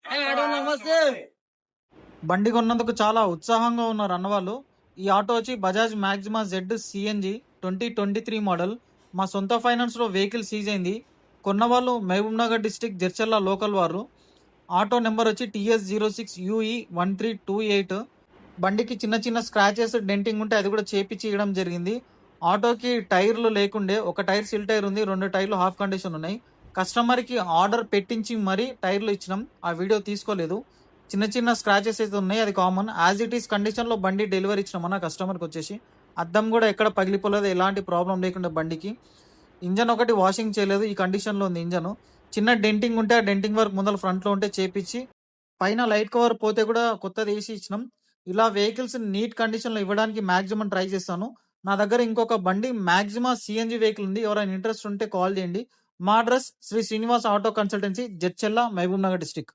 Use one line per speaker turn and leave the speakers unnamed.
నమస్తే.
బండి కొన్నందుకు చాలా ఉత్సాహంగా ఉన్నారు అన్నవాళ్ళు. ఈ ఆటో వచ్చి Bajaj maxima Z CNG 2023 model. మా సొంత ఫైనాన్స్‌లో వెహికల్ సీజ్ అయింది. కొన్నవాళ్ళు మహబూబ్‌నగర్ డిస్ట్రిక్ట్ జడ్చర్ల లోకల్ వారు. ఆటో నెంబర్ వచ్చి TS06UE1328. బండికి చిన్న చిన్న స్క్రాచెస్, డెంటింగ్ ఉంటే అది కూడా చేపిచ్చి ఇయడం జరిగింది. ఆటోకి టైర్లు లేకుండే. ఒక టైర్ సిల్ టైర్ ఉంది. 2 టైర్లు హాఫ్ కండిషన్ ఉన్నాయి. కస్టమర్‌కి ఆర్డర్ పెట్టించి మరీ టైర్లు ఇచ్చినాం. ఆ వీడియో తీసుకోలేదు. చిన్న చిన్న స్క్రాచెస్ అయితే ఉన్నాయి. అది కామన్. యాజ్ ఇట్ ఈస్ కండిషన్‌లో బండి డెలివరీ ఇచ్చినామన్న కస్టమర్‌కొచ్చేసి. అద్దం కూడా ఎక్కడ పగిలిపోలేదు. ఎలాంటి ప్రాబ్లమ్ లేకుండా బండికి. ఇంజన్ ఒకటి వాషింగ్ చేయలేదు. ఈ కండిషన్‌లో ఉంది ఇంజను. చిన్న డెంటింగ్ ఉంటే ఆ డెంటింగ్ వర్క్ ముందల ఫ్రంట్‌లో ఉంటే చేపిచ్చి, పైన లైట్ కవర్ పోతే కూడా కొత్తది ఏసి ఇచ్చినాం. ఇలా వెహికల్స్ నీట్ కండిషన్‌లో ఇవ్వడానికి మాక్సిమం ట్రై చేస్తాను. నా దగ్గర ఇంకొక బండి మాగ్జిమా సీఎన్జీ వెహికల్ ఉంది. ఎవరైనా ఇంట్రెస్ట్ ఉంటే కాల్ చేయండి. మా address Sri Srinivas auto consultancy, Jadcherla, Mahabubnagar district.